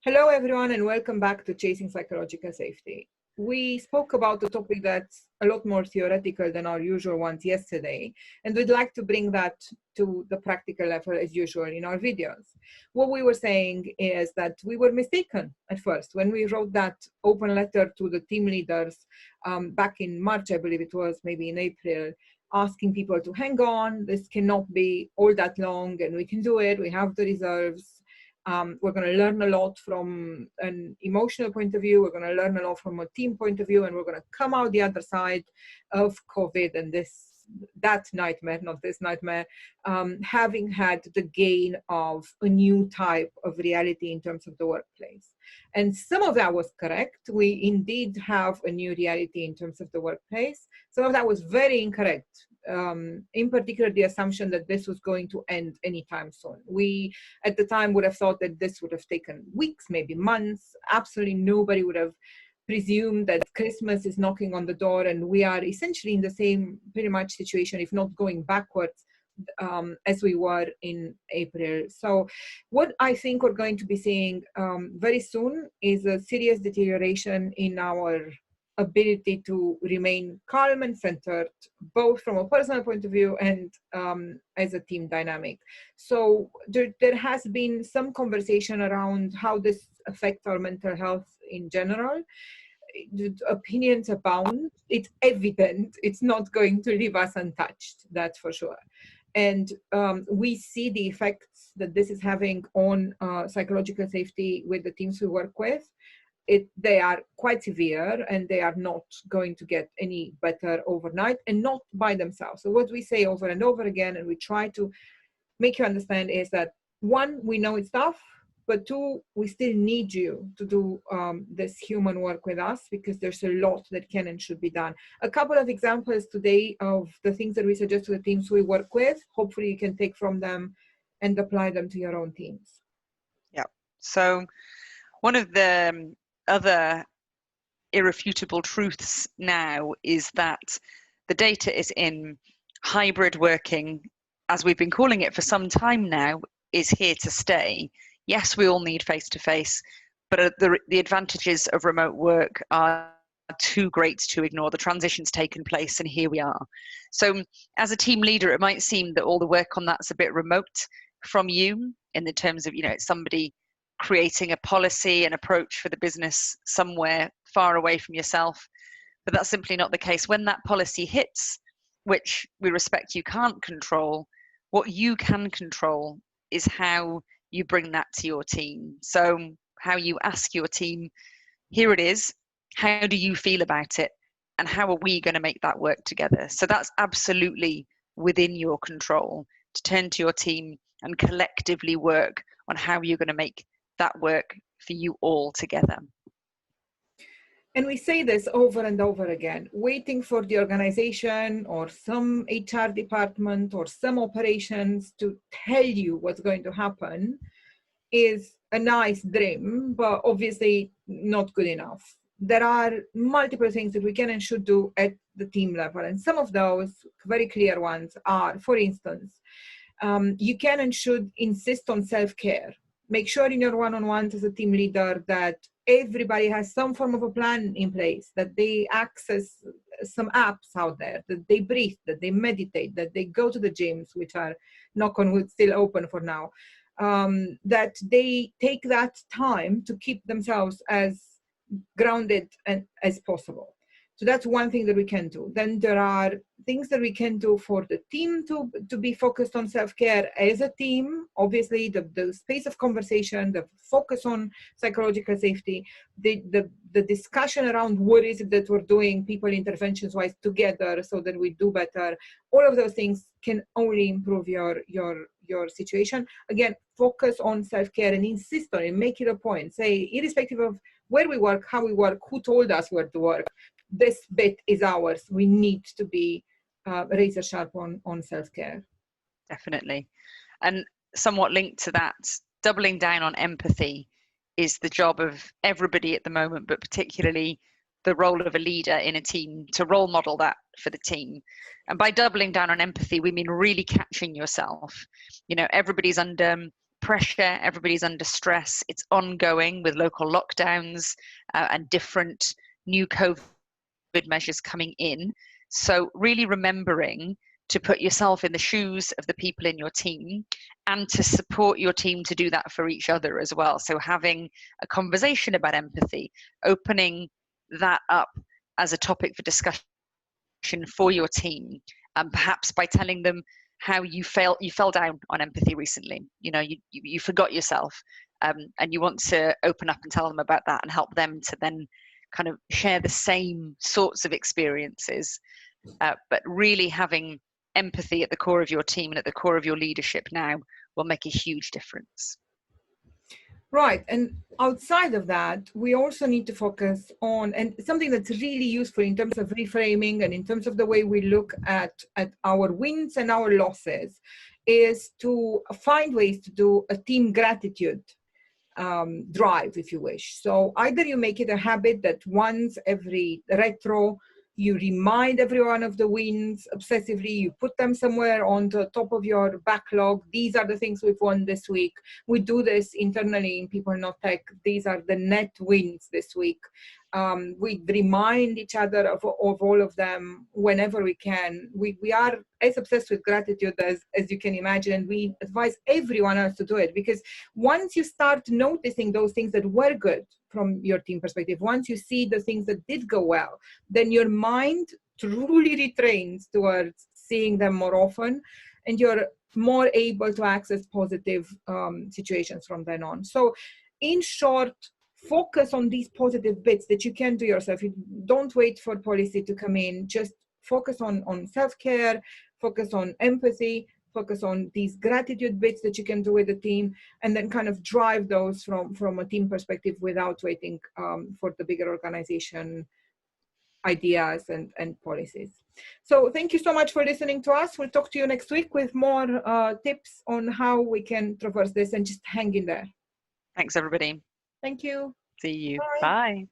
Hello, everyone, and welcome back to Chasing Psychological Safety. We spoke about a topic that's a lot more theoretical than our usual ones yesterday, and we'd like to bring that to the practical level as usual in our videos. What we were saying is that we were mistaken at first when we wrote that open letter to the team leaders back in March, I believe it was, maybe in April, asking people to hang on, this cannot be all that long, and we can do it, we have the reserves. We're going to learn a lot from an emotional point of view. We're going to learn a lot from a team point of view, and we're going to come out the other side of COVID and that nightmare, not this nightmare, having had the gain of a new type of reality in terms of the workplace. And some of that was correct. We indeed have a new reality in terms of the workplace. Some of that was very incorrect. In particular, the assumption that this was going to end anytime soon. We, at the time, would have thought that this would have taken weeks, maybe months. Absolutely nobody would have presumed that Christmas is knocking on the door and we are essentially in the same pretty much situation, if not going backwards, as we were in April. So what I think we're going to be seeing very soon is a serious deterioration in our ability to remain calm and centered, both from a personal point of view and as a team dynamic. So there has been some conversation around how this affects our mental health in general. The opinions abound. It's evident it's not going to leave us untouched, that's for sure. And we see the effects that this is having on psychological safety with the teams we work with. They are quite severe and they are not going to get any better overnight and not by themselves. So what we say over and over again, and we try to make you understand, is that one, we know it's tough, but two, we still need you to do this human work with us because there's a lot that can and should be done. A couple of examples today of the things that we suggest to the teams we work with. Hopefully you can take from them and apply them to your own teams. Yeah. So one of the other irrefutable truths now is that the data is in hybrid working, as we've been calling it for some time now, is here to stay. Yes, we all need face-to-face, but the advantages of remote work are too great to ignore. The transition's taken place and here we are. So as a team leader, it might seem that all the work on that's a bit remote from you in the terms of, it's somebody creating a policy and approach for the business somewhere far away from yourself. But that's simply not the case. When that policy hits, which we respect you can't control, what you can control is how you bring that to your team. So how you ask your team, here it is, how do you feel about it? And how are we going to make that work together? So that's absolutely within your control, to turn to your team and collectively work on how you're going to make that work for you all together. And we say this over and over again, waiting for the organization or some HR department or some operations to tell you what's going to happen is a nice dream, but obviously not good enough. There are multiple things that we can and should do at the team level. And some of those very clear ones are, for instance, you can and should insist on self-care. Make sure in your one-on-ones as a team leader that everybody has some form of a plan in place, that they access some apps out there, that they breathe, that they meditate, that they go to the gyms, which are, knock on wood, still open for now, that they take that time to keep themselves as grounded as possible. So that's one thing that we can do. Then there are things that we can do for the team to be focused on self-care as a team. Obviously, the space of conversation, the focus on psychological safety, the discussion around what is it that we're doing, people interventions-wise together so that we do better. All of those things can only improve your situation. Again, focus on self-care and insist on it, make it a point. Say, irrespective of where we work, how we work, who told us where to work, this bit is ours. We need to be razor sharp on self-care. Definitely. And somewhat linked to that, doubling down on empathy is the job of everybody at the moment, but particularly the role of a leader in a team to role model that for the team. And by doubling down on empathy, we mean really catching yourself. Everybody's under pressure, everybody's under stress. It's ongoing with local lockdowns and different new COVID measures coming in. So really remembering to put yourself in the shoes of the people in your team and to support your team to do that for each other as well. So having a conversation about empathy, opening that up as a topic for discussion for your team, perhaps by telling them how you fell down on empathy recently. You know, you forgot yourself, and you want to open up and tell them about that and help them to then kind of share the same sorts of experiences, but really having empathy at the core of your team and at the core of your leadership now will make a huge difference. Right. And outside of that, we also need to focus on, and something that's really useful in terms of reframing and in terms of the way we look at our wins and our losses, is to find ways to do a team gratitude drive, if you wish. So either you make it a habit that once every retro, you remind everyone of the wins obsessively, you put them somewhere on the top of your backlog. These are the things we've won this week. We do this internally in People Not Tech. These are the net wins this week. We remind each other of all of them whenever we can. We are as obsessed with gratitude as you can imagine, and we advise everyone else to do it, because once you start noticing those things that were good from your team perspective, once you see the things that did go well, then your mind truly retrains towards seeing them more often, and you're more able to access positive situations from then on. So in short, focus on these positive bits that you can do yourself. You don't wait for policy to come in. Just focus on self-care, focus on empathy, focus on these gratitude bits that you can do with the team, and then kind of drive those from a team perspective without waiting for the bigger organization ideas and policies. So thank you so much for listening to us. We'll talk to you next week with more tips on how we can traverse this, and just hang in there. Thanks, everybody. Thank you. See you. Bye. Bye.